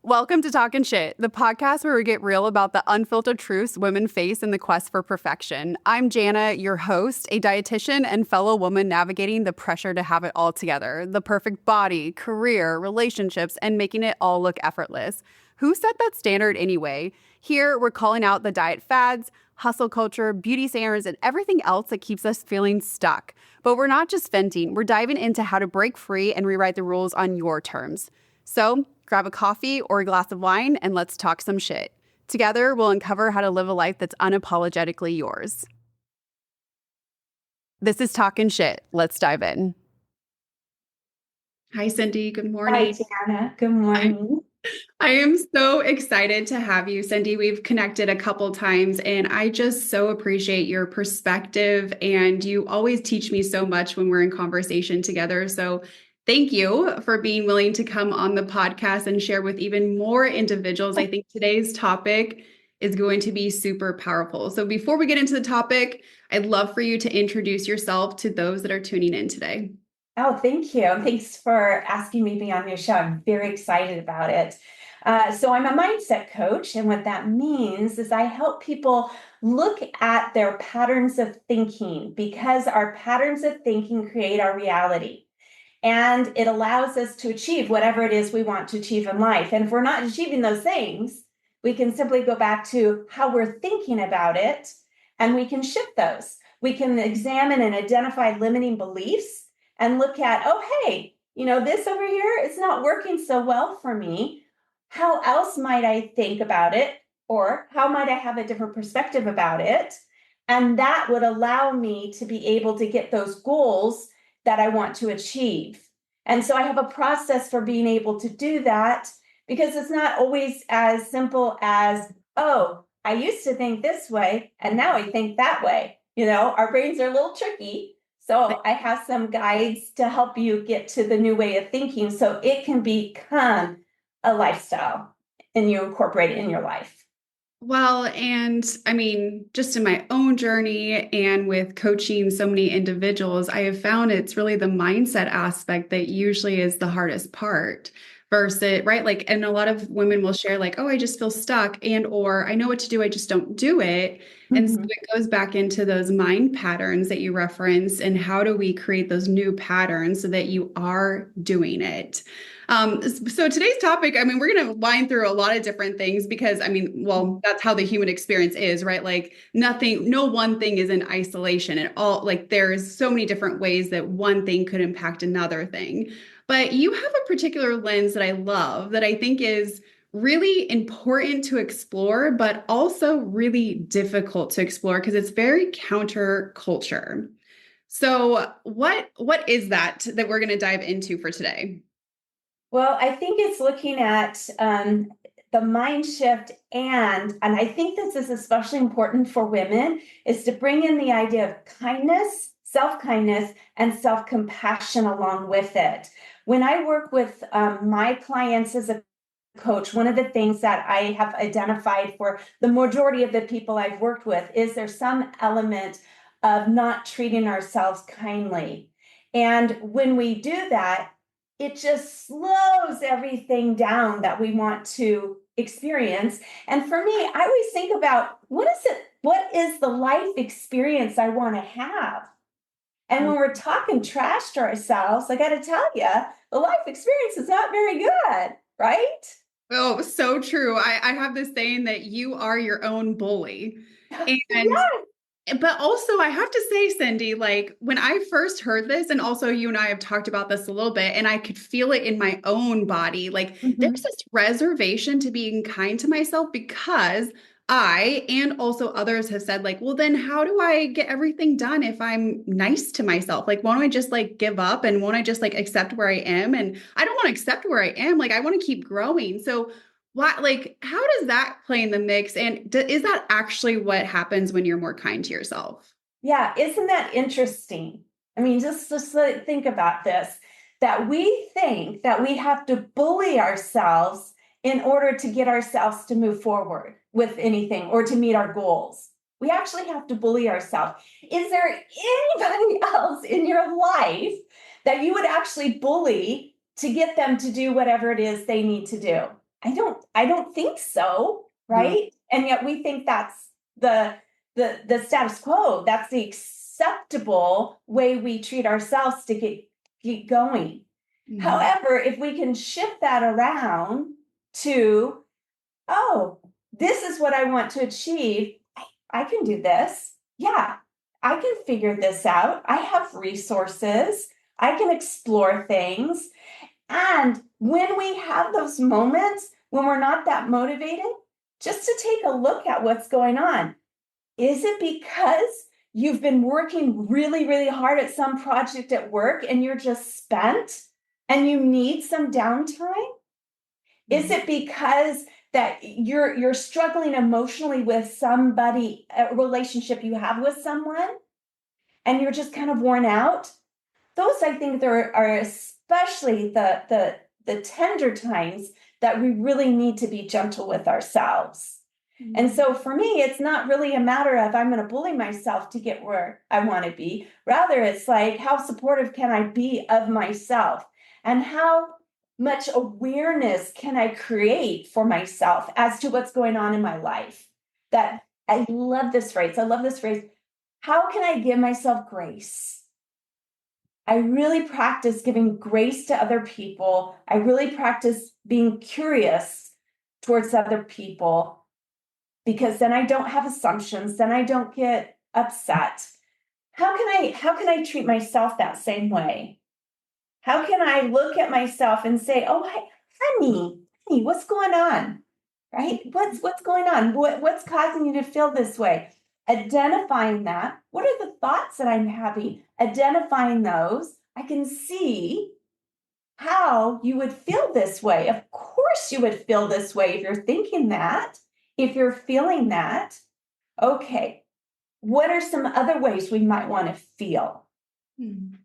Welcome to Talking Sht, the podcast where we get real about the unfiltered truths women face in the quest for perfection. I'm Jana, your host, a dietitian and fellow woman navigating the pressure to have it all together, the perfect body, career, relationships, and making it all look effortless. Who set that standard anyway? Here, we're calling out the diet fads, hustle culture, beauty standards, and everything else that keeps us feeling stuck. But we're not just venting, we're diving into how to break free and rewrite the rules on your terms. So, grab a coffee or a glass of wine and let's talk some shit. Together, we'll uncover how to live a life that's unapologetically yours. This is Talking Sht. Let's dive in. Hi, Cindy. Good morning. Hi, Jana. Good morning. I am so excited to have you, Cindy. We've connected a couple times, and I just so appreciate your perspective. And you always teach me so much when we're in conversation together. So thank you for being willing to come on the podcast and share with even more individuals. I think today's topic is going to be super powerful. So before we get into the topic, I'd love for you to introduce yourself to those that are tuning in today. Oh, thank you. Thanks for asking me to be on your show. I'm very excited about it. So I'm a mindset coach, and what that means is I help people look at their patterns of thinking, because our patterns of thinking create our reality. And it allows us to achieve whatever it is we want to achieve in life. And if we're not achieving those things, we can simply go back to how we're thinking about it, and we can shift those. We can examine and identify limiting beliefs and look at, oh, hey, this over here is not working so well for me. How else might I think about it? Or how might I have a different perspective about it? And that would allow me to be able to get those goals that I want to achieve. And so I have a process for being able to do that, because it's not always as simple as, oh, I used to think this way and now I think that way. Our brains are a little tricky. So I have some guides to help you get to the new way of thinking so it can become a lifestyle and you incorporate it in your life. Well, and I mean, just in my own journey and with coaching so many individuals, I have found it's really the mindset aspect that usually is the hardest part versus, right? Like, and a lot of women will share like, oh, I just feel stuck or I know what to do, I just don't do it. And so it goes back into those mind patterns that you referenced, and how do we create those new patterns so that you are doing it? So today's topic, I mean, we're going to line through a lot of different things because, I mean, well, that's how the human experience is, right? Like no one thing is in isolation at all. Like there's so many different ways that one thing could impact another thing. But you have a particular lens that I love that I think is really important to explore, but also really difficult to explore because it's very counterculture. So what is that we're going to dive into for today? Well, I think it's looking at the mind shift, and I think this is especially important for women, is to bring in the idea of kindness, self-kindness, and self-compassion along with it. When I work with my clients as a coach, one of the things that I have identified for the majority of the people I've worked with is there's some element of not treating ourselves kindly. And when we do that, it just slows everything down that we want to experience. And for me, I always think about what is the life experience I want to have? And when we're talking trash to ourselves, I got to tell you, the life experience is not very good, right? Oh, so true. I have this saying that you are your own bully. And Yes. but also I have to say, Cindy, like when I first heard this, and also you and I have talked about this a little bit, and I could feel it in my own body, like there's this reservation to being kind to myself because I and also others have said, like, well, then how do I get everything done if I'm nice to myself? Like, won't I just like give up and won't I just like accept where I am? And I don't want to accept where I am. Like, I want to keep growing. So like, how does that play in the mix? And is that actually what happens when you're more kind to yourself? Yeah, isn't that interesting? I mean, just think about this, that we think that we have to bully ourselves in order to get ourselves to move forward with anything or to meet our goals. We actually have to bully ourselves. Is there anybody else in your life that you would actually bully to get them to do whatever it is they need to do? I don't think so, No. right? And yet we think that's the the status quo. That's the acceptable way we treat ourselves to get going. Mhm. However, if we can shift that around to, oh, this is what I want to achieve. I can do this. Yeah, I can figure this out. I have resources. I can explore things. And when we have those moments when we're not that motivated, just to take a look at what's going on. Is it because you've been working really, really hard at some project at work and you're just spent and you need some downtime? Is Mhm. it because that you're struggling emotionally with somebody, a relationship you have with someone, and you're just kind of worn out? Those, I think, there are especially the tender times that we really need to be gentle with ourselves. And Mhm. so for me, it's not really a matter of I'm going to bully myself to get where I want to be. Rather, it's like, how supportive can I be of myself? And how much awareness can I create for myself as to what's going on in my life? That I love this phrase. I love this phrase. How can I give myself grace? I really practice giving grace to other people. I really practice being curious towards other people because then I don't have assumptions, then I don't get upset. How can I treat myself that same way? How can I look at myself and say, "Oh, honey, what's going on?" Right? What's going on? What's causing you to feel this way? Identifying that. What are the thoughts that I'm having? Identifying those, I can see how you would feel this way. Of course, you would feel this way if you're thinking that, if you're feeling that. Okay, what are some other ways we might want to feel, Mhm.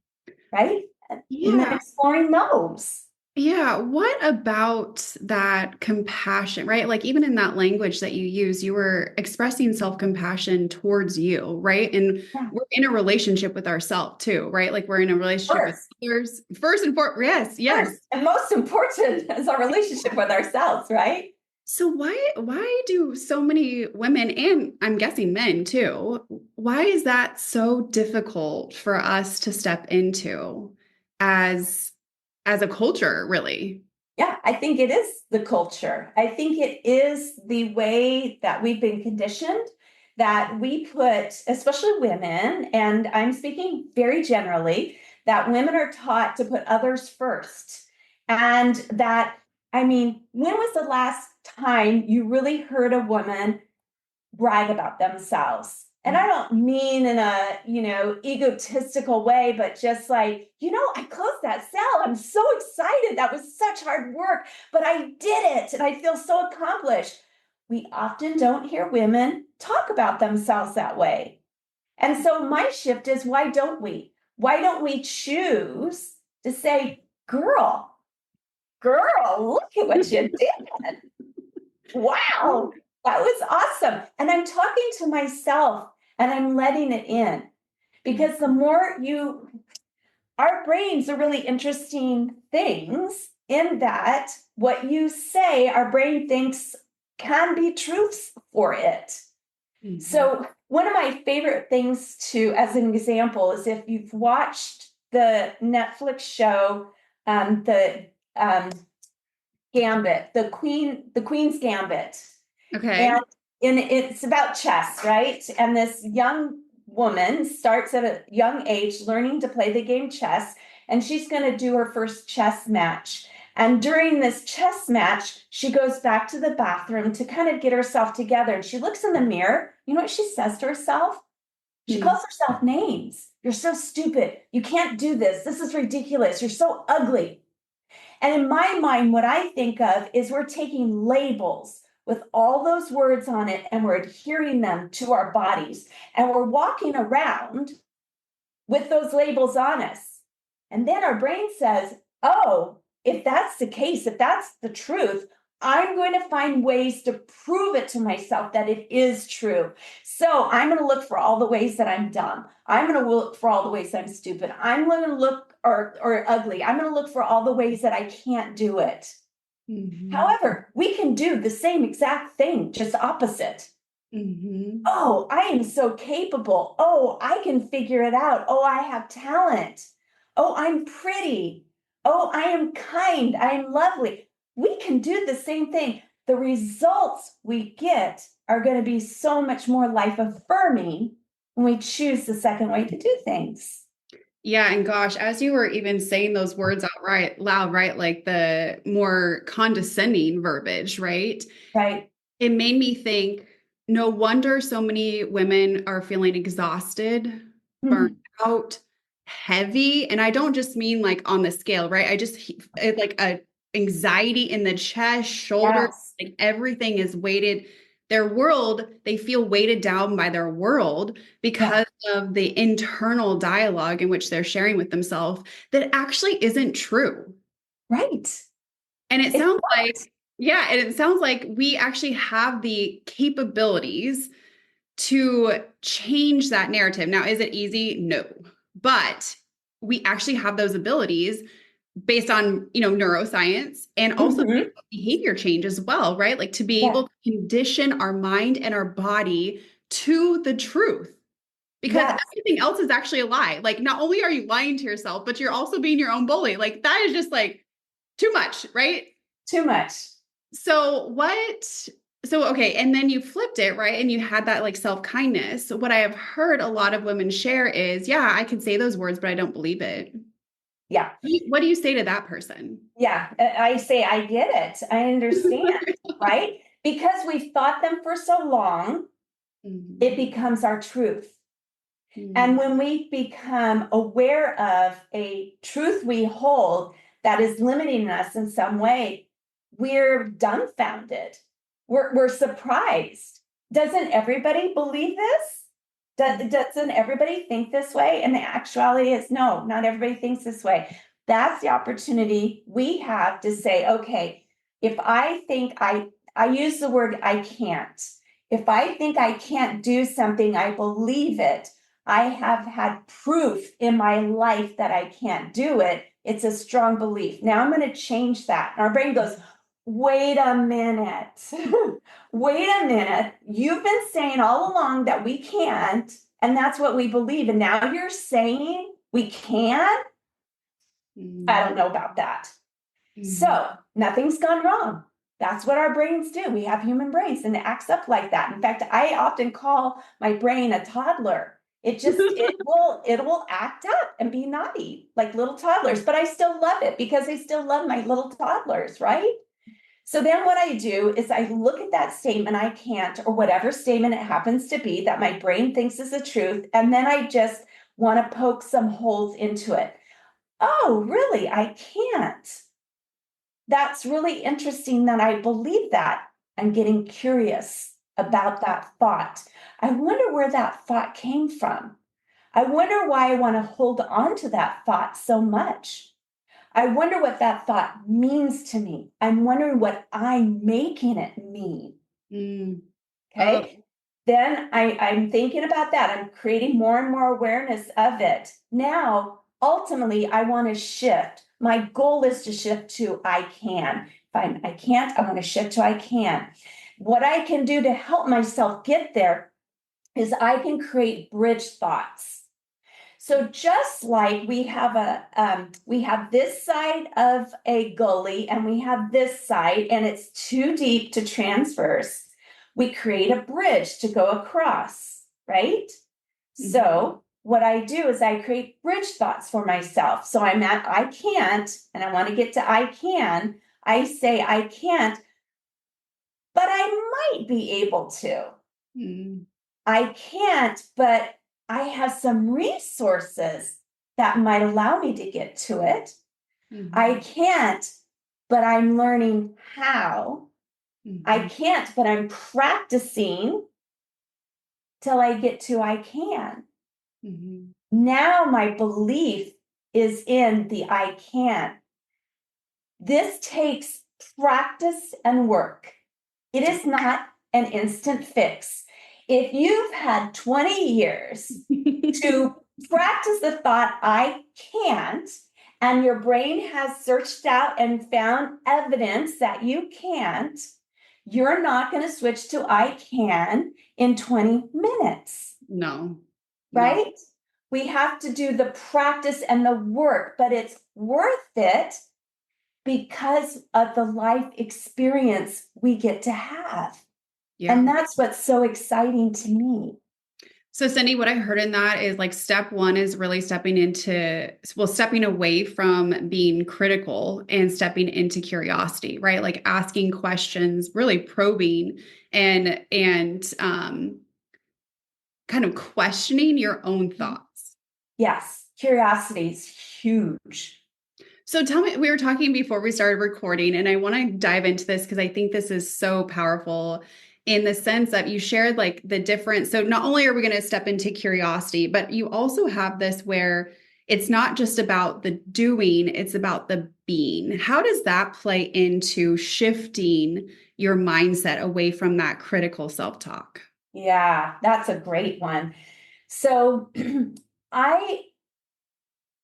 right? And then Yeah. exploring those. Yeah. What about that compassion, right? Like, even in that language that you use, you were expressing self-compassion towards you, right? And Yeah, we're in a relationship with ourselves too, right? Like, we're in a relationship with first, others. First and foremost, yes, yes. first, and most important is our relationship with ourselves, right? So why do so many women, and I'm guessing men too, why is that so difficult for us to step into as as a culture, really? Yeah, I think it is the culture. I think it is the way that we've been conditioned that we put, especially women, and I'm speaking very generally, that women are taught to put others first. And that, I mean, when was the last time you really heard a woman brag about themselves? And I don't mean in a, egotistical way, but just like, I closed that sale. I'm so excited. That was such hard work, but I did it and I feel so accomplished. We often don't hear women talk about themselves that way. And so my shift is, why don't we? Why don't we choose to say, girl, look at what you did. Wow, that was awesome. And I'm talking to myself and I'm letting it in because the more you, our brains are really interesting things in that what you say, our brain thinks can be truths for it. Mhm. So, one of my favorite things to, as an example, is if you've watched the Netflix show, the Gambit, the Queen's Gambit. And Okay. it's about chess, right? And this young woman starts at a young age learning to play the game chess, and she's going to do her first chess match. And during this chess match, she goes back to the bathroom to kind of get herself together. And she looks in the mirror. You know what she says to herself? She Hmm. calls herself names. You're so stupid. You can't do this. This is ridiculous. You're so ugly. And in my mind, what I think of is we're taking labels with all those words on it and we're adhering them to our bodies. And we're walking around with those labels on us. And then our brain says, oh, if that's the case, if that's the truth, I'm going to find ways to prove it to myself that it is true. So I'm going to look for all the ways that I'm dumb. I'm going to look for all the ways I'm stupid. I'm going to look or ugly. I'm going to look for all the ways that I can't do it. Mhm. However, we can do the same exact thing, just opposite. Mhm. Oh, I am so capable. Oh, I can figure it out. Oh, I have talent. Oh, I'm pretty. Oh, I am kind. I am lovely. We can do the same thing. The results we get are going to be so much more life affirming when we choose the second way to do things. Yeah, and gosh, as you were even saying those words outright loud, right? Like the more condescending verbiage, right? Right? It made me think, no wonder so many women are feeling exhausted, burnt Mhm. out, heavy. And I don't just mean like on the scale, right? Like a anxiety in the chest, shoulder, Yes. like everything is weighted. Their world, they feel weighted down by their world Yeah. because of the internal dialogue in which they're sharing with themselves that actually isn't true. Right. And it It's sounds not. like, yeah, and it sounds like we actually have the capabilities to change that narrative. Now, is it easy? No. But we actually have those abilities based on, neuroscience and also Mhm. behavior change as well, right? Like to be Yeah. able to condition our mind and our body to the truth. Because Yes. everything else is actually a lie. Like not only are you lying to yourself, but you're also being your own bully. Like that is just like too much, right? Too much. So what so okay, and then you flipped it, right? And you had that like self-kindness. So what I have heard a lot of women share is, yeah, I can say those words, but I don't believe it. Yeah. What do you say to that person? Yeah, I say, I get it. I understand, right? Because we've thought them for so long, it Mhm. becomes our truth. And Mhm. when we become aware of a truth we hold that is limiting us in some way, we're dumbfounded. We're surprised. Doesn't everybody believe this? Doesn't everybody think this way? And the actuality is no, not everybody thinks this way. That's the opportunity we have to say, okay, if I think I use the word I can't. If I think I can't do something, I believe it. I have had proof in my life that I can't do it. It's a strong belief. Now I'm going to change that. And our brain goes, wait a minute. Wait a minute. You've been saying all along that we can't, and that's what we believe. And now you're saying we can? I don't Mhm. know about that. Mhm. So nothing's gone wrong. That's what our brains do. We have human brains and it acts up like that. In fact, I often call my brain a toddler. It will act up and be naughty like little toddlers, but I still love it because I still love my little toddlers, right? So then what I do is I look at that statement I can't, or whatever statement it happens to be that my brain thinks is the truth, and then I just want to poke some holes into it. Oh, really? I can't. That's really interesting that I believe that. I'm getting curious about that thought. I wonder where that thought came from. I wonder why I want to hold on to that thought so much. I wonder what that thought means to me. I'm wondering what I'm making it mean. Mm. Oh, Okay. Then I'm thinking about that. I'm creating more and more awareness of it. Now, ultimately, I want to shift. My goal is to shift to I can. If I can't, I want to shift to I can. What I can do to help myself get there is I can create bridge thoughts. So just like we have this side of a gully and we have this side and it's too deep to transverse, we create a bridge to go across, right? mhm. So what I do is I create bridge thoughts for myself. So I'm at I can't and I want to get to I can. I say I can't, but I might be able to. Mm. I can't, but I have some resources that might allow me to get to it. I Mhm. can't, but I'm learning how. I Mhm. can't, but I'm practicing till I get to I can. Mhm. Now my belief is in the I can. This takes practice and work. It is not an instant fix. If you've had 20 years to practice the thought, I can't, and your brain has searched out and found evidence that you can't, you're not going to switch to I can in 20 minutes, No, no. right? We have to do the practice and the work, but it's worth it because of the life experience we get to have. Yeah. And that's what's so exciting to me. So, Cindy, what I heard in that is like step one is really stepping away from being critical and stepping into curiosity, right? Like asking questions, really probing and kind of questioning your own thoughts. Yes, curiosity is huge. So tell me, we were talking before we started recording, and I want to dive into this because I think this is so powerful in the sense that you shared like the difference. So not only are we going to step into curiosity, but you also have this where it's not just about the doing, it's about the being. How does that play into shifting your mindset away from that critical self-talk? Yeah, that's a great one. So I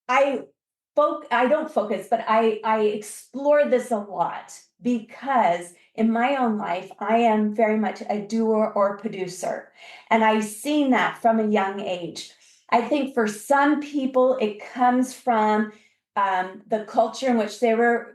I I don't focus, but I explore this a lot because in my own life, I am very much a doer or producer. And I've seen that from a young age. I think for some people, it comes from the culture in which they were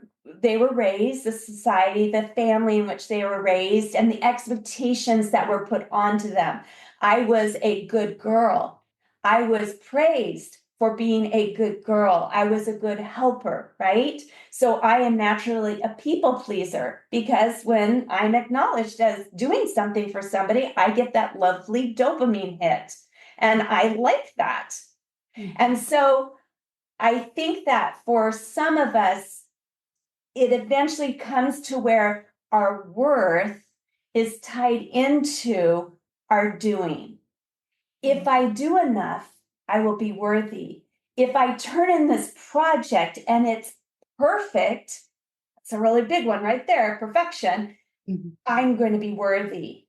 raised, the society, the family in which they were raised, and the expectations that were put onto them. I was a good girl. I was praised for being a good girl. I was a good helper, right? So I am naturally a people pleaser because when I'm acknowledged as doing something for somebody, I get that lovely dopamine hit. And I like that. And so I think that for some of us, it eventually comes to where our worth is tied into our doing. If I do enough, I will be worthy. If I turn in this project and it's perfect, it's a really big one right there, perfection, Mhm. I'm going to be worthy.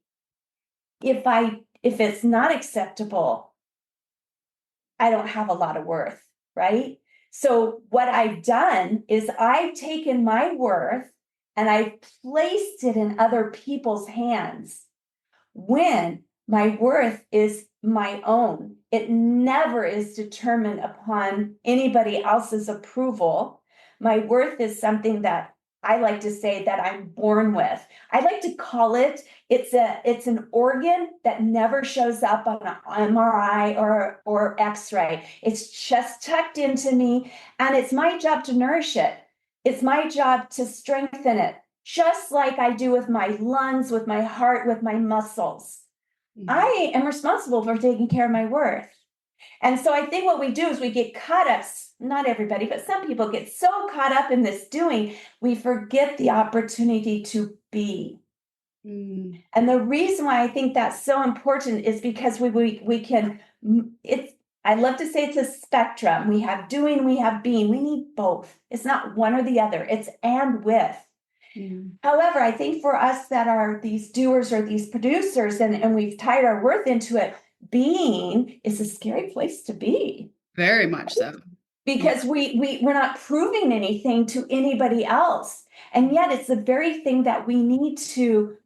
If it's not acceptable, I don't have a lot of worth, right? So what I've done is I've taken my worth and I've placed it in other people's hands when my worth is my own. It never is determined upon anybody else's approval. My worth is something that I like to say that I'm born with. I like to call it's an organ that never shows up on an MRI or X-ray. It's just tucked into me and it's my job to nourish it. It's my job to strengthen it just like I do with my lungs, with my heart, with my muscles. I am responsible for taking care of my worth. And so I think what we do is we get caught up, not everybody, but some people get so caught up in this doing, we forget the opportunity to be. Mm. And the reason why I think that's so important is because we can, it's, I love to say it's a spectrum. We have doing, we have being. We need both. It's not one or the other, it's and with. Mm. However, I think for us that are these doers or these producers and we've tied our worth into it, being is a scary place to be Very much so. Yeah. because we're not proving anything to anybody else. And yet it's the very thing that we need to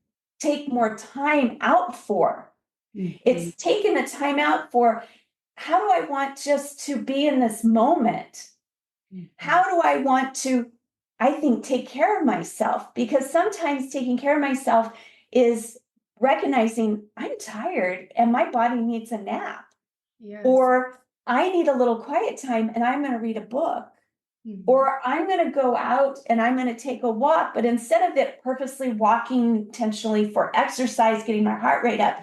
take more time out for. Mhm. It's taking the time out for how do I want just to be in this moment? Mhm. How do I want to, I think, take care of myself? Because sometimes taking care of myself is recognizing I'm tired and my body needs a nap, Yes. or I need a little quiet time and I'm going to read a book, Mhm. or I'm going to go out and I'm going to take a walk. But instead of it purposely walking intentionally for exercise, getting my heart rate up,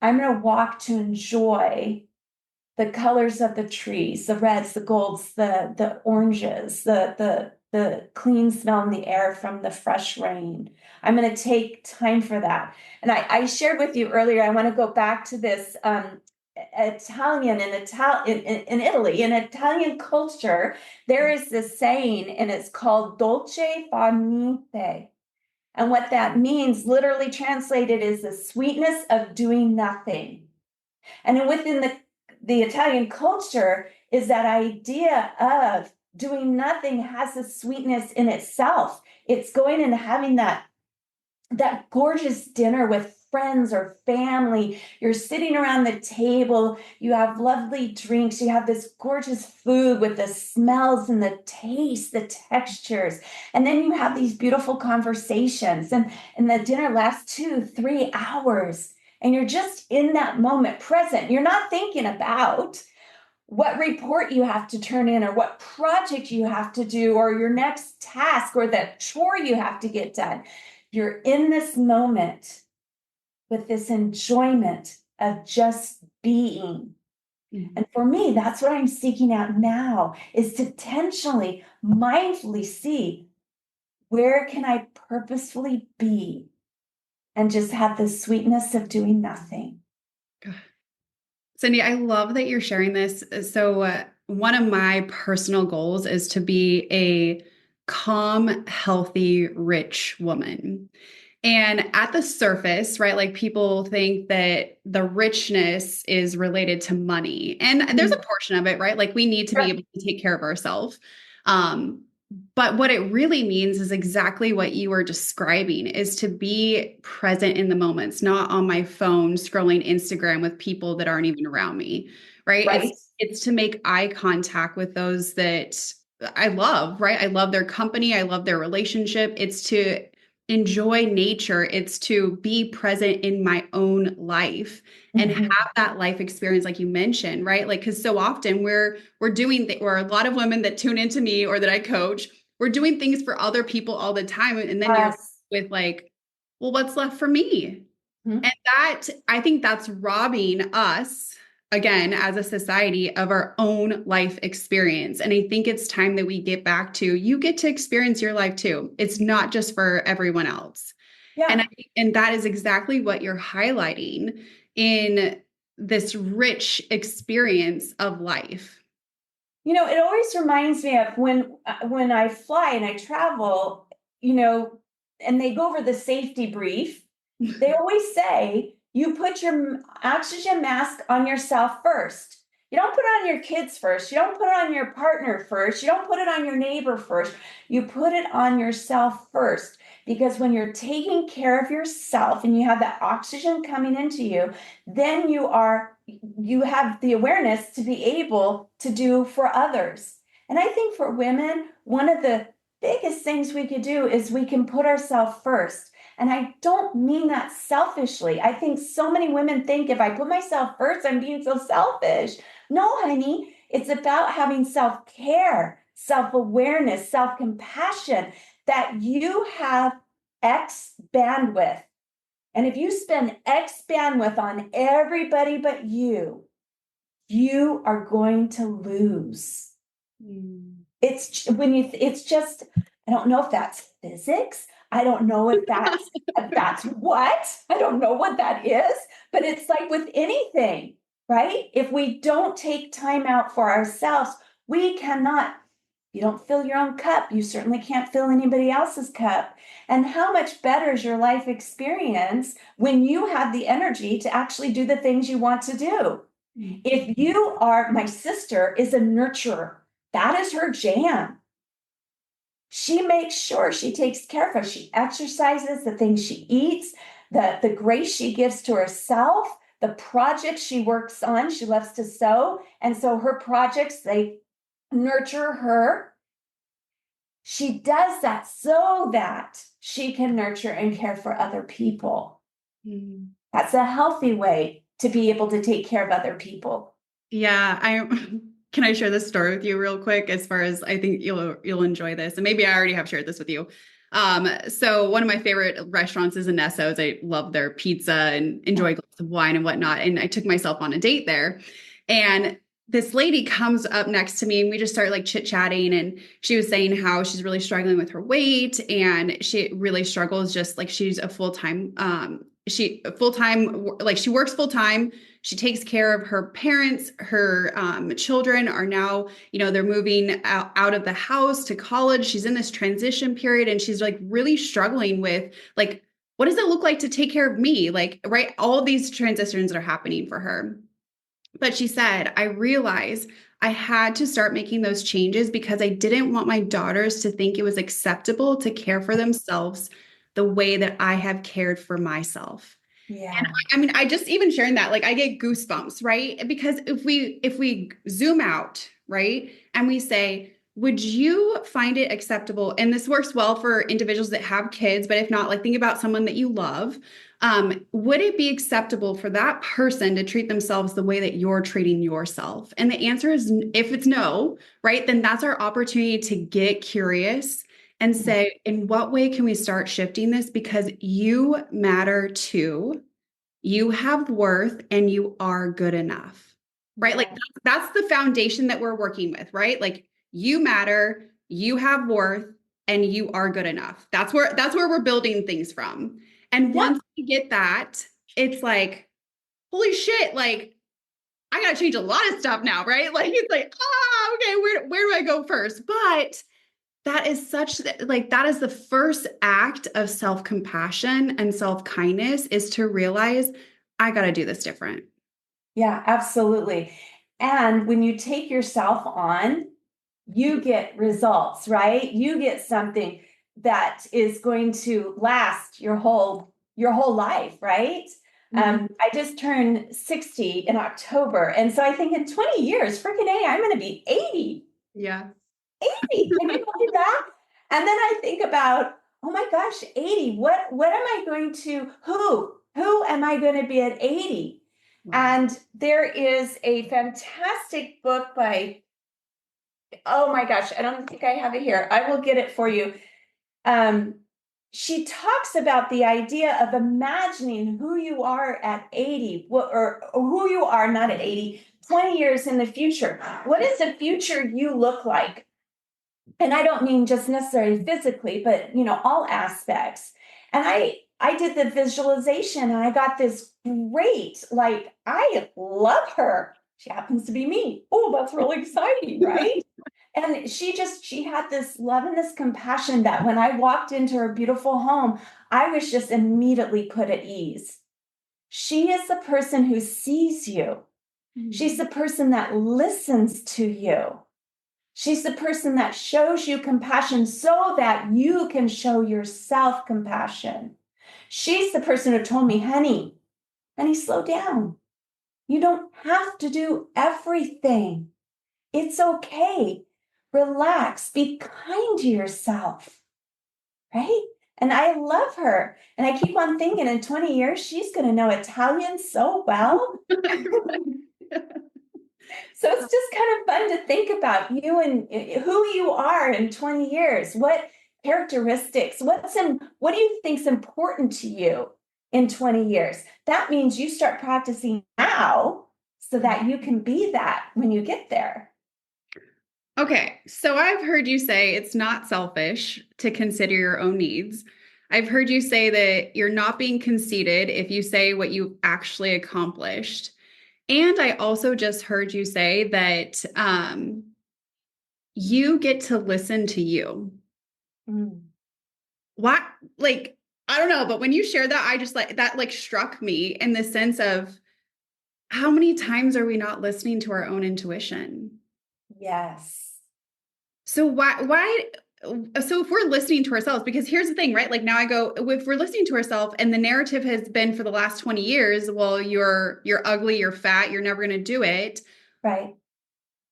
I'm going to walk to enjoy the colors of the trees, the reds, the golds, the oranges, the clean smell in the air from the fresh rain. I'm going to take time for that. And I shared with you earlier, I want to go back to this Italian in Italy, in Italian culture, there is this saying, and it's called dolce far niente. And what that means, literally translated, is the sweetness of doing nothing. And within the Italian culture is that idea of doing nothing has a sweetness in itself. It's going and having that gorgeous dinner with friends or family. You're sitting around the table, you have lovely drinks, you have this gorgeous food with the smells and the taste, the textures. And then you have these beautiful conversations, and the dinner lasts 2, 3 hours. And you're just in that moment present. You're not thinking about what report you have to turn in or what project you have to do or your next task or that chore you have to get done. You're in this moment with this enjoyment of just being. Mhm. And for me, that's what I'm seeking out now, is to intentionally, mindfully see, where can I purposefully be and just have the sweetness of doing nothing. Cindy, I love that you're sharing this. So, one of my personal goals is to be a calm, healthy, rich woman. And at the surface, right, like people think that the richness is related to money. And there's a Mm. portion of it, right? Like we need to be Sure. able to take care of ourselves. Um, but what it really means is exactly what you were describing is to be present in the moments, not on my phone scrolling Instagram with people that aren't even around me, right? Right. It's to make eye contact with those that I love, right? I love their company, I love their relationship. It's to enjoy nature, it's to be present in my own life and Mhm. have that life experience like you mentioned, right? Like cuz so often we're doing or a lot of women that tune into me or that I coach, we're doing things for other people all the time and then you're Yes. with like, well, what's left for me? And Mhm. that, I think that's robbing us, again, as a society, of our own life experience. And I think it's time that we get back to you get to experience your life too. It's not just for everyone else. And Yeah. and that is exactly what you're highlighting in this rich experience of life. It always reminds me of when I fly and I travel, you know, and they go over the safety brief. They always say you put your oxygen mask on yourself first. You don't put it on your kids first. You don't put it on your partner first. You don't put it on your neighbor first. You put it on yourself first. Because when you're taking care of yourself and you have that oxygen coming into you, then you have the awareness to be able to do for others. And I think for women, one of the biggest things we could do is we can put ourselves first. And I don't mean that selfishly. I think so many women think if I put myself first, I'm being so selfish. No, honey, it's about having self care, self awareness, self compassion, that you have X bandwidth. And if you spend X bandwidth on everybody but you are going to lose. Mm. It's just, I don't know if that's physics. I don't know if that's what. I don't know what that is, but it's like with anything, right? If we don't take time out for ourselves, we cannot. You don't fill your own cup. You certainly can't fill anybody else's cup. And how much better is your life experience when you have the energy to actually do the things you want to do? If you are, my sister is a nurturer, that is her jam. She makes sure she takes care of her. She exercises, the things she eats, the grace she gives to herself, the projects she works on. She loves to sew. And so her projects, they nurture her. She does that so that she can nurture and care for other people. Mm. That's a healthy way to be able to take care of other people. Yeah, I can I share this story with you real quick as far as I think you'll enjoy this. And maybe I already have shared this with you. So one of my favorite restaurants is Nesso's. I love their pizza and enjoy a glass of wine and whatnot. And I took myself on a date there. And this lady comes up next to me and we just start like chit-chatting. And she was saying how she's really struggling with her weight and she really struggles just like she's a full-time like she works full-time. She takes care of her parents. Her children are now, they're moving out of the house to college. She's in this transition period and she's like really struggling with like, what does it look like to take care of me? Like, right. All of these transitions are happening for her. But she said, I realized I had to start making those changes because I didn't want my daughters to think it was acceptable to care for themselves the way that I have cared for myself. And Yeah. I mean, I just even sharing that, like I get goosebumps, right? Because if we zoom out, right, and we say, would you find it acceptable? And this works well for individuals that have kids, but if not, like think about someone that you love. Would it be acceptable for that person to treat themselves the way that you're treating yourself? And the answer is if it's no, right, then that's our opportunity to get curious and say, in what way can we start shifting this? Because you matter too. You have worth and you are good enough, right? Like Yeah. that's the foundation that we're working with, right? Like you matter, you have worth, and you are good enough. That's where we're building things from. And Yeah. once we get that, it's like, holy shit, like I gotta change a lot of stuff now, right? Like it's like, okay, where do I go first? But that is such like that is the first act of self-compassion and self-kindness is to realize I got to do this different. Yeah, absolutely. And when you take yourself on, you get results, right? You get something that is going to last your whole life, right? Mhm. I just turned 60 in October. And so I think in 20 years, freaking A, I'm going to be 80. Yeah. 80. Can you believe that? And then I think about, oh my gosh, 80. What am I going to who am I going to be at 80? Wow. And there is a fantastic book by, oh my gosh, I don't think I have it here. I will get it for you. Um, she talks about the idea of imagining who you are at 80, or who you are not at 80, 20 years in the future. What does the future you look like? And I don't mean just necessarily physically, but all aspects. And I did the visualization and I got this great, like, I love her. She happens to be me. Oh, that's really exciting, right? And she had this love and this compassion that when I walked into her beautiful home, I was just immediately put at ease. She is the person who sees you. She's the person that listens to you. She's the person that shows you compassion so that you can show yourself compassion. She's the person who told me, honey, slow down. You don't have to do everything. It's okay. Relax. Be kind to yourself, right? And I love her. And I keep on thinking in 20 years, she's going to know Italian so well. So it's just kind of fun to think about you and who you are in 20 years. What characteristics, what do you think is important to you in 20 years? That means you start practicing now so that you can be that when you get there. Okay, so I've heard you say it's not selfish to consider your own needs. I've heard you say that you're not being conceited if you say what you actually accomplished. And I also just heard you say that you get to listen to you. Mm. What, like, I don't know, but when you shared that, I just like that, like, struck me in the sense of how many times are we not listening to our own intuition? Yes. So so if we're listening to ourselves, because here's the thing, right? Like now I go, if we're listening to ourselves and the narrative has been for the last 20 years, well, you're ugly, you're fat, you're never going to do it. Right.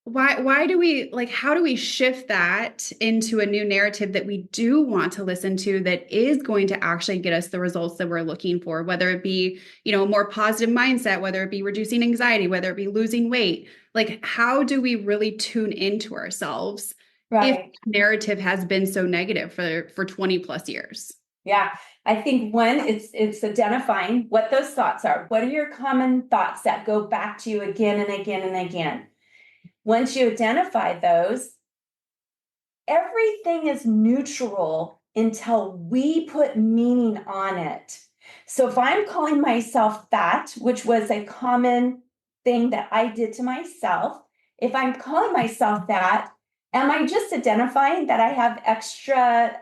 Why do we like how do we shift that into a new narrative that we do want to listen to that is going to actually get us the results that we're looking for, whether it be, a more positive mindset, whether it be reducing anxiety, whether it be losing weight? Like how do we really tune into ourselves if Right. narrative has been so negative for 20 plus years? Yeah. I think one, it's identifying what those thoughts are. What are your common thoughts that go back to you again and again and again? Once you identify those, everything is neutral until we put meaning on it. So if I'm calling myself fat, which was a common thing that I did to myself, if I'm calling myself that, am I just identifying that I have extra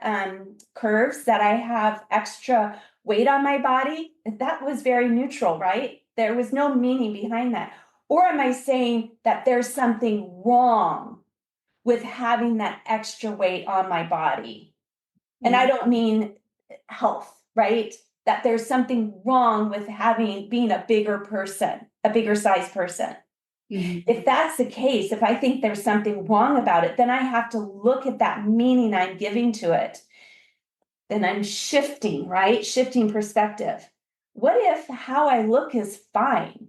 curves, that I have extra weight on my body? That was very neutral, right? There was no meaning behind that. Or am I saying that there's something wrong with having that extra weight on my body? And I don't mean health, right? That there's something wrong with being a bigger person, a bigger size person. Mm-hmm. If that's the case, if I think there's something wrong about it, then I have to look at that meaning I'm giving to it. Then I'm shifting, right? Shifting perspective. What if how I look is fine?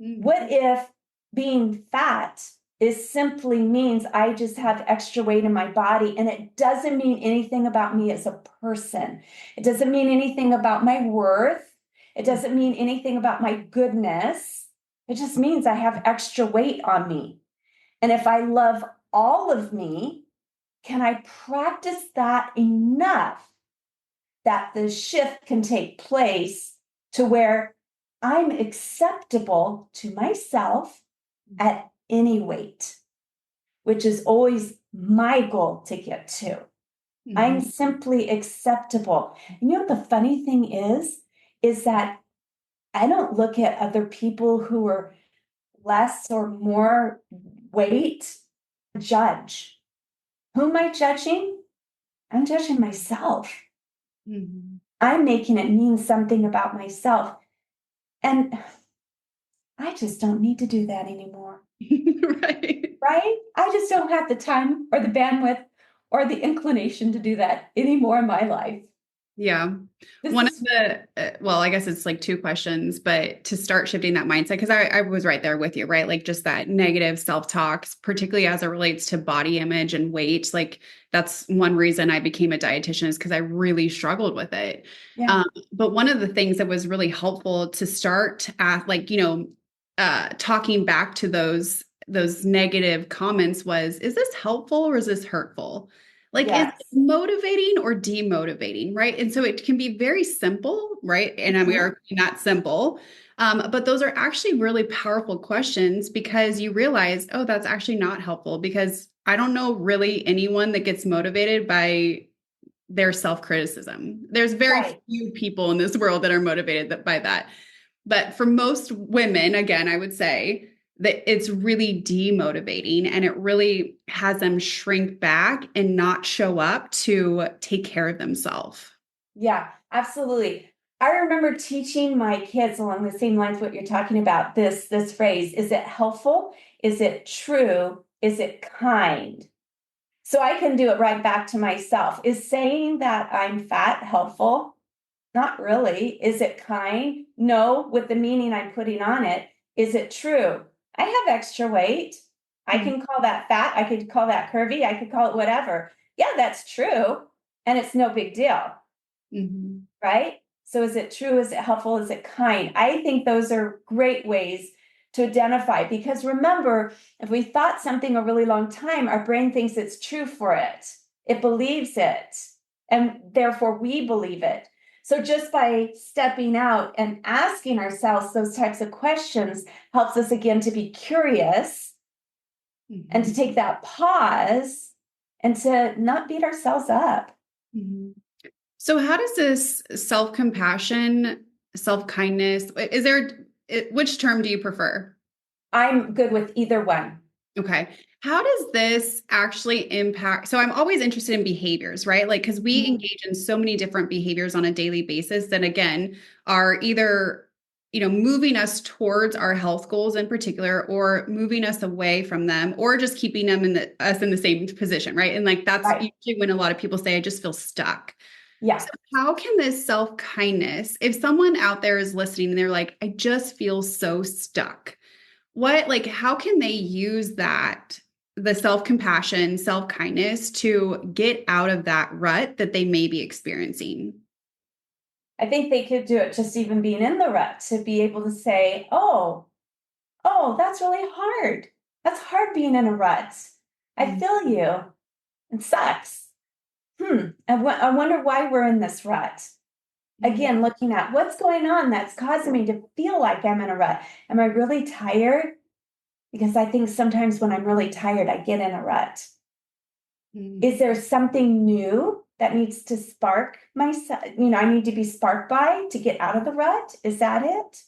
Mm-hmm. What if being fat is simply means I just have extra weight in my body and it doesn't mean anything about me as a person? It doesn't mean anything about my worth. It doesn't mean anything about my goodness. It just means I have extra weight on me. And if I love all of me, can I practice that enough that the shift can take place to where I'm acceptable to myself at any weight, which is always my goal to get to. I'm Mm-hmm. simply acceptable. And you know what the funny thing is that I don't look at other people who are less or more weight, judge. Who am I judging? I'm judging myself. Mm-hmm. I'm making it mean something about myself. And I just don't need to do that anymore. Right. Right? I just don't have the time or the bandwidth or the inclination to do that anymore in my life. Yeah. This One of is, well, I guess it's like two questions, but to start shifting that mindset, because I was right there with you, right? Like just that negative self-talk, particularly as it relates to body image and weight. Like that's one reason I became a dietitian is because I really struggled with it. yeah, But one of the things that was really helpful to start at, like, talking back to those negative comments was, is this helpful or is this hurtful? Like, is it yes. motivating or demotivating, right? And so it can be very simple, right? And we Mhm. are not simple. But those are actually really powerful questions because you realize, oh, that's actually not helpful because I don't know really anyone that gets motivated by their self-criticism. There's very Right. few people in this world that are motivated by that. But for most women, again, I would say that it's really demotivating and it really has them shrink back and not show up to take care of themselves. Yeah, absolutely. I remember teaching my kids along the same lines what you're talking about, this phrase, is it helpful? Is it true? Is it kind? So I can do it right back to myself. Is saying that I'm fat helpful? Not really. Is it kind? No, with the meaning I'm putting on it. Is it true? I have extra weight. I can call that fat. I could call that curvy. I could call it whatever. Yeah, that's true. And it's no big deal, Mm-hmm. right? So is it true? Is it helpful? Is it kind? I think those are great ways to identify because remember, if we thought something a really long time, our brain thinks it's true for it. It believes it. And therefore we believe it. So just by stepping out and asking ourselves those types of questions helps us again to be curious and Mm-hmm. to take that pause and to not beat ourselves up. Mm-hmm. So, how does this self-compassion, self-kindness, is there, which term do you prefer? I'm good with either one. Okay. How does this actually impact? So I'm always interested in behaviors, right? Like, because we Mhm. engage in so many different behaviors on a daily basis that, again, are either, moving us towards our health goals in particular, or moving us away from them, or just keeping them us in the same position, right? And like, that's Right. usually when a lot of people say, I just feel stuck. Yeah. So how can this self-kindness, if someone out there is listening and they're like, I just feel so stuck, like, how can they use that, the self-compassion, self-kindness to get out of that rut that they may be experiencing? I think they could do it just even being in the rut to be able to say, oh, that's really hard. That's hard being in a rut. I Mm, feel you. It sucks. I wonder why we're in this rut. mm, Again, looking at what's going on that's causing me to feel like I'm in a rut. Am I really tired? Because I think sometimes when I'm really tired, I get in a rut. mm, Is there something new that needs to spark myself? I need to be sparked by to get out of the rut. Is that it?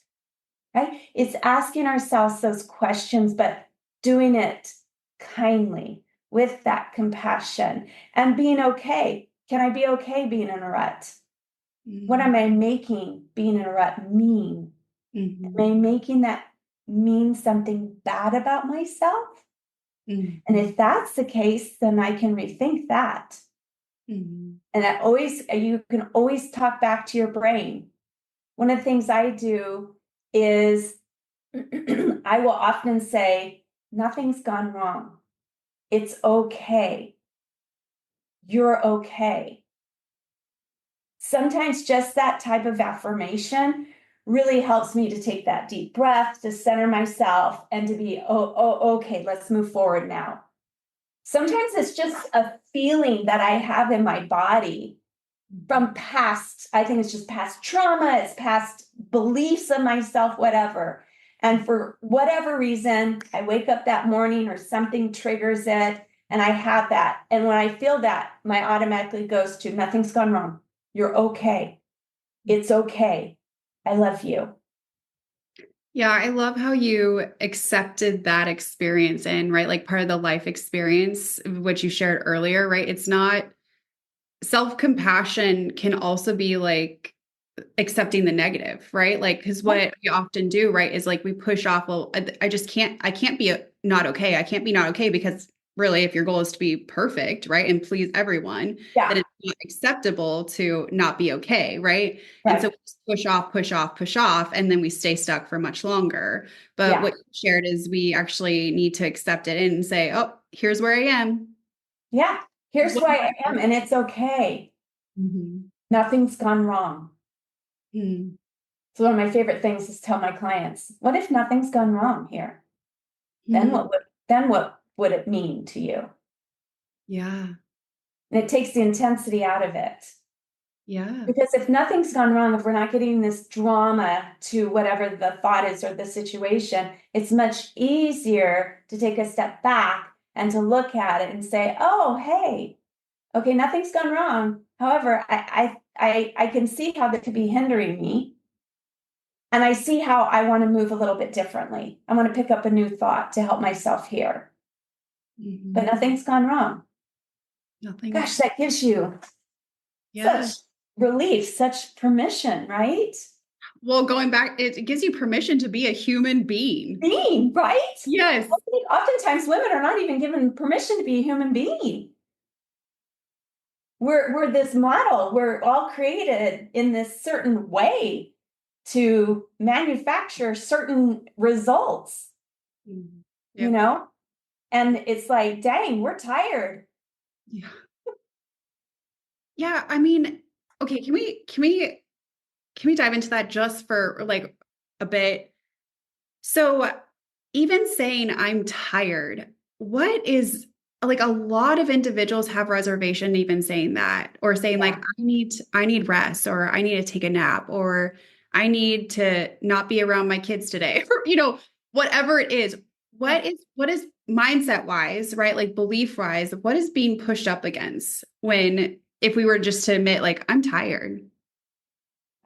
right? It's asking ourselves those questions, but doing it kindly with that compassion and being okay. Can I be okay being in a rut? What Mm-hmm. am I making being in a rut mean? Am I Mm-hmm. making that mean something bad about myself? And if that's the case, then I can rethink that. Mm-hmm. And you can always talk back to your brain. One of the things I do is I will often say, nothing's gone wrong. It's okay. You're okay. Sometimes just that type of affirmation really helps me to take that deep breath, to center myself, and to be, okay, let's move forward now. Sometimes it's just a feeling that I have in my body from past, I think it's just past trauma, it's past beliefs of myself, whatever. And for whatever reason, I wake up that morning or something triggers it, and I have that. And when I feel that, my automatically goes to nothing's gone wrong. You're okay. It's okay. I love you. Yeah, I love how you accepted that experience in, right? Like part of the life experience, what you shared earlier, right? It's not self-compassion can also be like accepting the negative, right? Like, because what we often do, right, is like we push off, well, I just can't, I can't be not okay. I can't be not okay because really, if your goal is to be perfect, right, and please everyone, then Yeah, it's not acceptable to not be okay, right? And so right. we just push off, push off, push off, and then we stay stuck for much longer. But Yeah, what you shared is we actually need to accept it and say, oh, here's where I am. yeah. Here's who I am, and it's okay. Mhm. Nothing's gone wrong. Mhm. So one of my favorite things is tell my clients, what if nothing's gone wrong here? Then Mhm. what would it mean to you? Yeah. And it takes the intensity out of it. Yeah. Because if nothing's gone wrong, if we're not getting this drama to whatever the thought is or the situation, it's much easier to take a step back and to look at it and say, oh, hey, okay, nothing's gone wrong. However, I can see how that could be hindering me. And I see how I want to move a little bit differently. I want to pick up a new thought to help myself here. But Mhm. nothing's gone wrong. Nothing. Gosh, that gives you Yeah. such relief, such permission, right? Well, going back, it gives you permission to be a human being. Being, right? Yes. I think oftentimes women are not even given permission to be a human being. We're this model. We're all created in this certain way to manufacture certain results, Mhm. you Yep. know? And it's like, dang, we're tired. Yeah. Yeah. I mean, okay, can we dive into that just for like a bit? So even saying I'm tired, what is like a lot of individuals have reservation even saying that or saying like Yeah. I need rest or I need to take a nap or I need to not be around my kids today or whatever it is. What is mindset wise, right? Like belief wise, what is being pushed up against when if we were just to admit like I'm tired.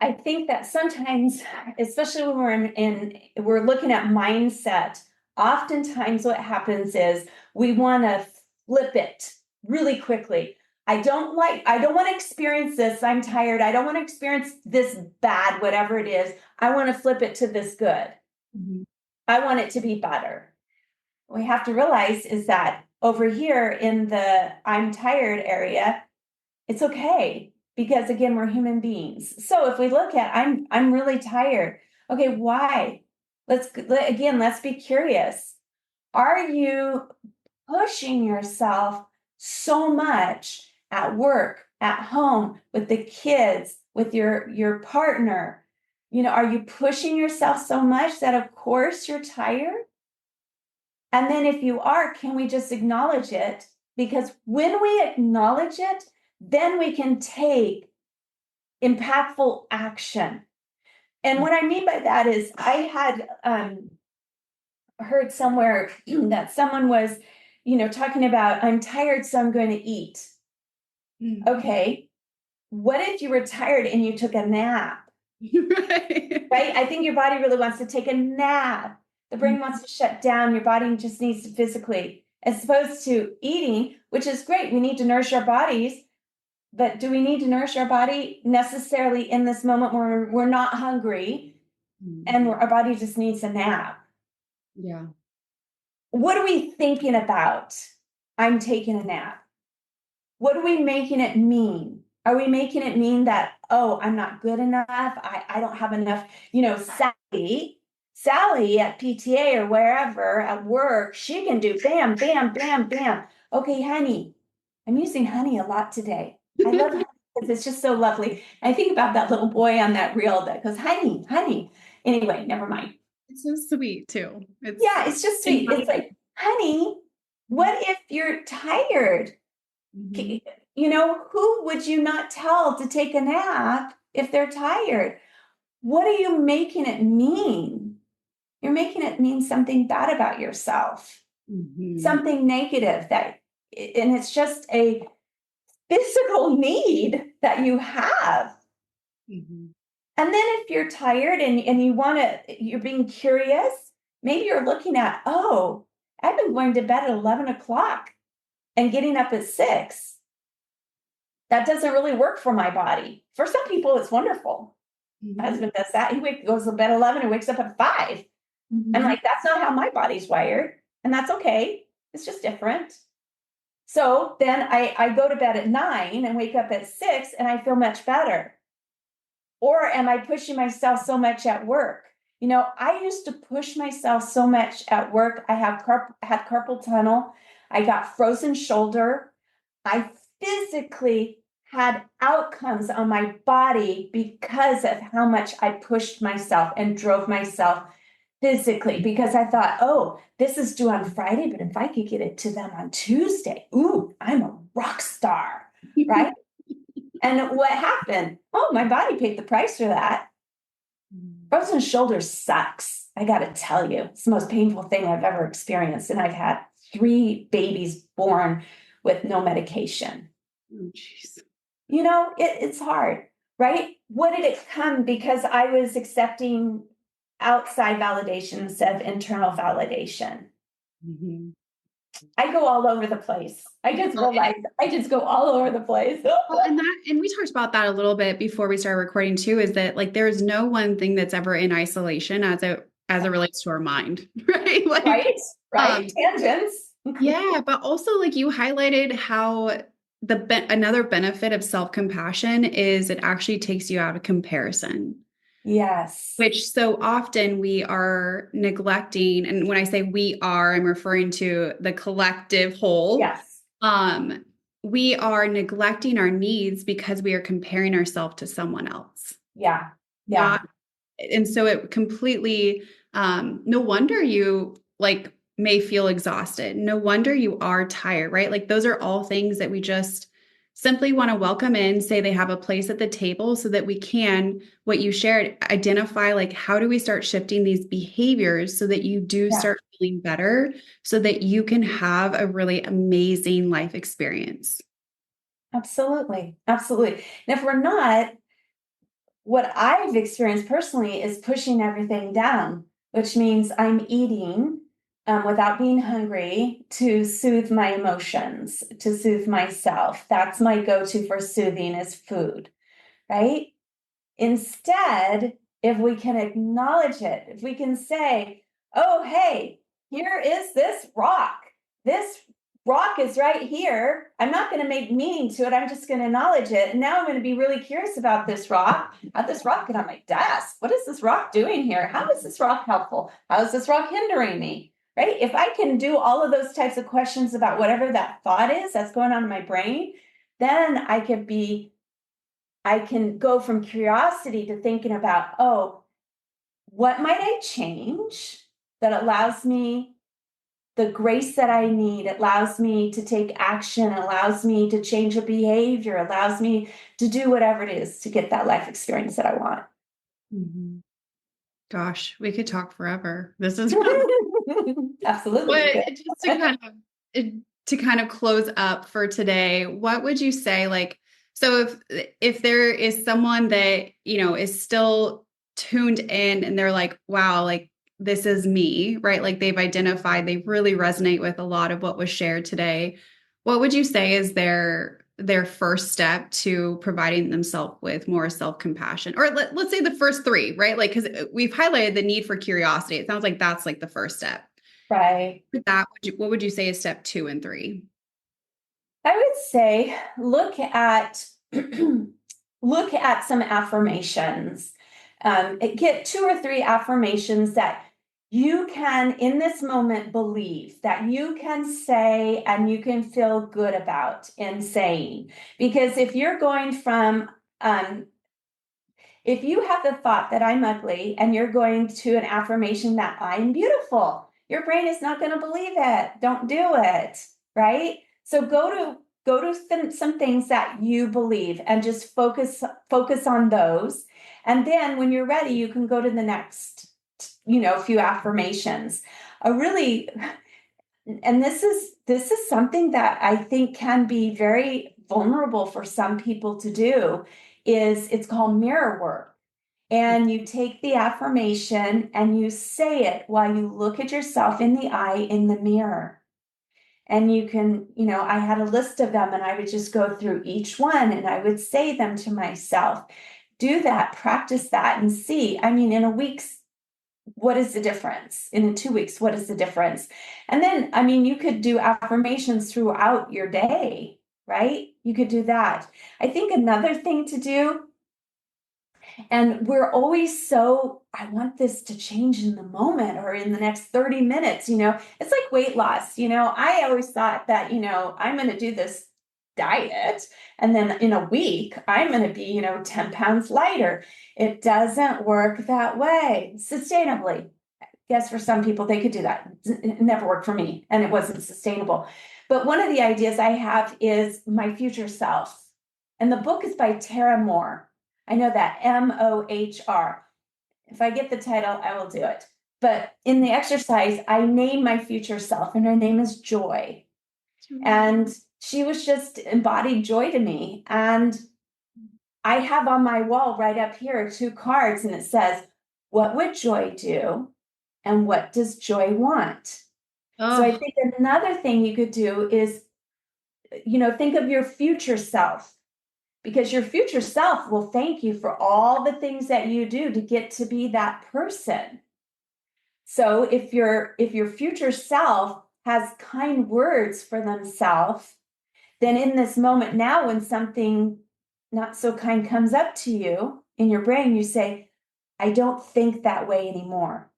I think that sometimes, especially when we're looking at mindset, oftentimes what happens is we want to flip it really quickly. I don't want to experience this. I'm tired. I don't want to experience this bad, whatever it is. I want to flip it to this good. Mhm. I want it to be better. What we have to realize is that over here in the I'm tired area, it's okay because again, we're human beings. So if we look at I'm really tired. Okay, why? Let's be curious. Are you pushing yourself so much at work, at home, with the kids, with your partner? Are you pushing yourself so much that of course you're tired? And then if you are, can we just acknowledge it? Because when we acknowledge it, then we can take impactful action. And what I mean by that is I had heard somewhere that someone was, talking about, I'm tired, so I'm going to eat. Mm. Okay, what if you were tired and you took a nap? Right. Right? I think your body really wants to take a nap. The brain wants to shut down. Your body just needs to physically, as opposed to eating, which is great. We need to nourish our bodies. But do we need to nourish our body necessarily in this moment where we're not hungry and our body just needs a nap? Yeah. What are we thinking about? I'm taking a nap. What are we making it mean? Are we making it mean that, oh, I'm not good enough? I don't have enough, Sally at PTA or wherever at work, she can do bam, bam, bam, bam. Okay, honey, I'm using honey a lot today. I love honey because it's just so lovely. I think about that little boy on that reel that goes, honey, honey. Anyway, never mind. It's so sweet too. Yeah, it's just sweet. It's like, honey, what if you're tired? Mhm. Who would you not tell to take a nap if they're tired? What are you making it mean? You're making it mean something bad about yourself, Mhm. something negative and it's just a physical need that you have. Mhm. And then if you're tired and you're being curious, maybe you're looking at, oh, I've been going to bed at 11 o'clock and getting up at 6. That doesn't really work for my body. For some people, it's wonderful. My Mhm. husband does that. Goes to bed 11 and wakes up at 5. I'm Mhm. like, that's not how my body's wired. And that's okay. It's just different. So then I go to bed at 9 and wake up at 6 and I feel much better. Or am I pushing myself so much at work? I used to push myself so much at work. I had carpal tunnel. I got frozen shoulder. I physically had outcomes on my body because of how much I pushed myself and drove myself physically, because I thought, oh, this is due on Friday, but if I could get it to them on Tuesday, ooh, I'm a rock star, right? And what happened? Oh, my body paid the price for that. Frozen shoulder sucks. I got to tell you, it's the most painful thing I've ever experienced. And I've had 3 babies born with no medication. Oh, jeez. It's hard, right? What did it come? Because I was accepting outside validation instead of internal validation. Mhm. I go all over the place. I just Well, and realized I just go all over the place. and we talked about that a little bit before we started recording too, is that like there's no one thing that's ever in isolation as it relates to our mind, right? Like, Right, right. Tangents. yeah, but also like you highlighted how another benefit of self-compassion is it actually takes you out of comparison, Yes. which so often we are neglecting. And when I say we are, I'm referring to the collective whole. Yes. Um, we are neglecting our needs because we are comparing ourselves to someone else. Yeah. Yeah. Not, and so it completely, no wonder you like may feel exhausted. No wonder you are tired, right? Like those are all things that we just simply want to welcome in, say they have a place at the table so that we can, what you shared, identify like how do we start shifting these behaviors so that you do Yeah. start feeling better so that you can have a really amazing life experience. Absolutely. Absolutely. And if we're not, what I've experienced personally is pushing everything down, which means I'm eating without being hungry to soothe my emotions, to soothe myself. That's my go to for soothing is food, right? Instead, if we can acknowledge it, if we can say, oh, hey, here is this rock. This rock is right here. I'm not going to make meaning to it. I'm just going to acknowledge it. And now I'm going to be really curious about this rock. How this rock get on my desk? What is this rock doing here? How is this rock helpful? How is this rock hindering me? Right? If I can do all of those types of questions about whatever that thought is that's going on in my brain, then I can go from curiosity to thinking about, oh, what might I change that allows me the grace that I need, it allows me to take action, allows me to change a behavior, allows me to do whatever it is to get that life experience that I want. Mhm. Gosh, we could talk forever. This is Absolutely, we but could. just to kind of close up for today, what would you say like so if there is someone that, is still tuned in and they're like, wow, like this is me, right? Like they've identified, they really resonate with a lot of what was shared today. What would you say is their first step to providing themselves with more self-compassion? Or let's say the first three, right? Like, because we've highlighted the need for curiosity. It sounds like that's like the first step. Right. What would you say is step two and three? I would say look at look at some affirmations. Get two or three affirmations that you can, in this moment, believe that you can say and you can feel good about in saying. Because if you're going from if you have the thought that I'm ugly and you're going to an affirmation that I'm beautiful, your brain is not going to believe it. Don't do it, right? So go to some things that you believe and just focus on those. And then when you're ready, you can go to the next, few affirmations. A really and this is something that I think can be very vulnerable for some people to do is it's called mirror work. And you take the affirmation and you say it while you look at yourself in the eye in the mirror. And you can, I had a list of them and I would just go through each one and I would say them to myself. Do that, practice that and see. I mean, in a week's what is the difference? In 2 weeks, what is the difference? And then, I mean, you could do affirmations throughout your day, right? You could do that. I think another thing to do, and we're always so, I want this to change in the moment or in the next 30 minutes, it's like weight loss. I always thought that, I'm going to do this diet and then in a week I'm going to be 10 pounds lighter. It doesn't work that way sustainably. Yes, for some people they could do that. It never worked for me and it wasn't sustainable. But one of the ideas I have is my future self, and the book is by Tara Mohr. I know that, Mohr. If I get the title I will do it. But in the exercise I name my future self and her name is Joy. And she was just embodied joy to me. And I have on my wall right up here 2 cards, and it says, what would Joy do? And what does Joy want? So I Oh, think another thing you could do is, think of your future self, because your future self will thank you for all the things that you do to get to be that person. So if your future self has kind words for themselves, then in this moment now, when something not so kind comes up to you in your brain, you say, I don't think that way anymore.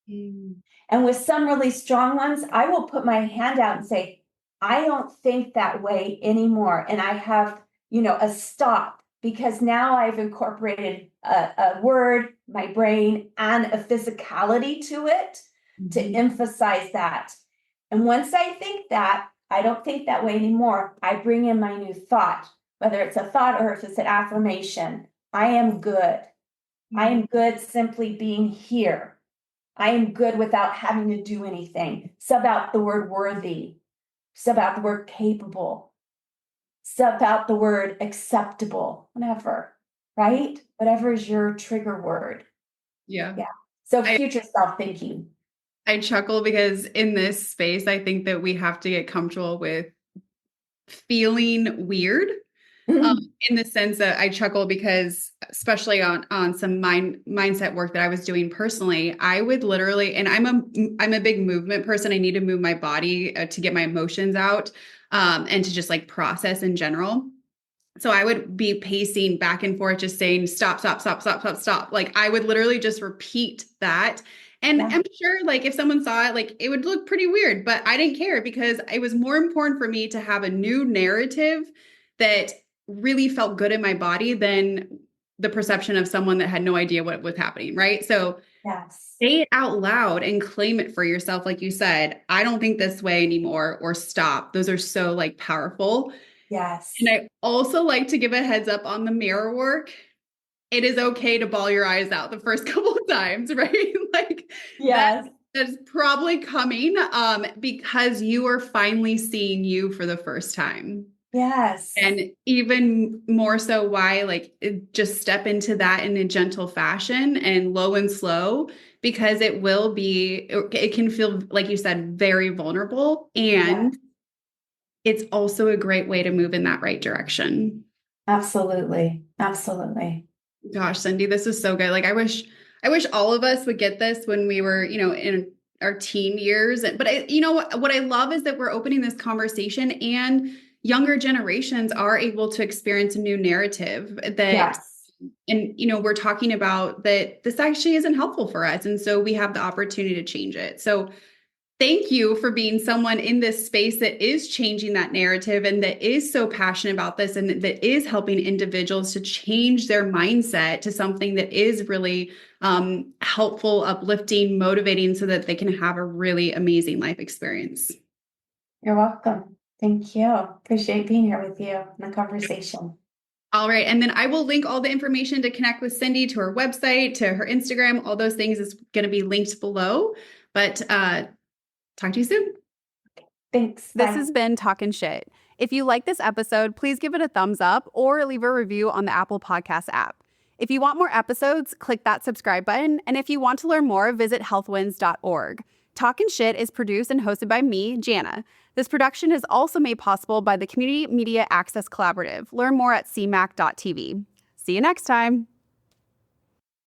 mm, And with some really strong ones, I will put my hand out and say, I don't think that way anymore. And I have, a stop, because now I've incorporated a word, my brain, and a physicality to it to mhm. emphasize that. And once I think that, I don't think that way anymore, I bring in my new thought, whether it's a thought or if it's an affirmation. I am good. I am good simply being here. I am good without having to do anything. Sub out the word worthy. Sub out the word capable. Sub out the word acceptable. Whatever, right? Whatever is your trigger word. Yeah. Yeah. So I, future self thinking. I chuckle because in this space, I think that we have to get comfortable with feeling weird. Um, in the sense that I chuckle because especially on some mindset work that I was doing personally, I would literally, and I'm a big movement person. I need to move my body to get my emotions out, and to just like process in general. So I would be pacing back and forth, just saying, stop, stop, stop, stop, stop, stop. Like I would literally just repeat that. And Yeah. I'm sure like if someone saw it, like it would look pretty weird, but I didn't care because it was more important for me to have a new narrative that really felt good in my body than the perception of someone that had no idea what was happening. Right. So Yes. say it out loud and claim it for yourself. Like you said, I don't think this way anymore, or stop. Those are so like powerful. And Yes. I also like to give a heads up on the mirror work. It is okay to bawl your eyes out the first couple of times, right? Like that Yes. that's probably coming because you are finally seeing you for the first time. Yes. And even more so, why just step into that in a gentle fashion and low and slow, because it can feel, like you said, very vulnerable. Yeah, And it's also a great way to move in that right direction. absolutely. Absolutely. Gosh, Cindy, this is so good. I wish all of us would get this when we were, in our teen years. But what I love is that we're opening this conversation, and younger generations are able to experience a new narrative Yes. and we're talking about that this actually isn't helpful for us. And so we have the opportunity to change it. So thank you for being someone in this space that is changing that narrative and that is so passionate about this and that is helping individuals to change their mindset to something that is really helpful, uplifting, motivating so that they can have a really amazing life experience. You're welcome. Thank you. Appreciate being here with you in the conversation. All right. And then I will link all the information to connect with Cindy, to her website, to her Instagram. All those things is going to be linked below. But talk to you soon. Thanks. This Bye. has been Talking Sht. If you like this episode, please give it a thumbs up or leave a review on the Apple Podcast app. If you want more episodes, click that subscribe button. And if you want to learn more, visit healthwins.org. Talking Sht is produced and hosted by me, Jana. This production is also made possible by the Community Media Access Collaborative. Learn more at cmac.tv. See you next time.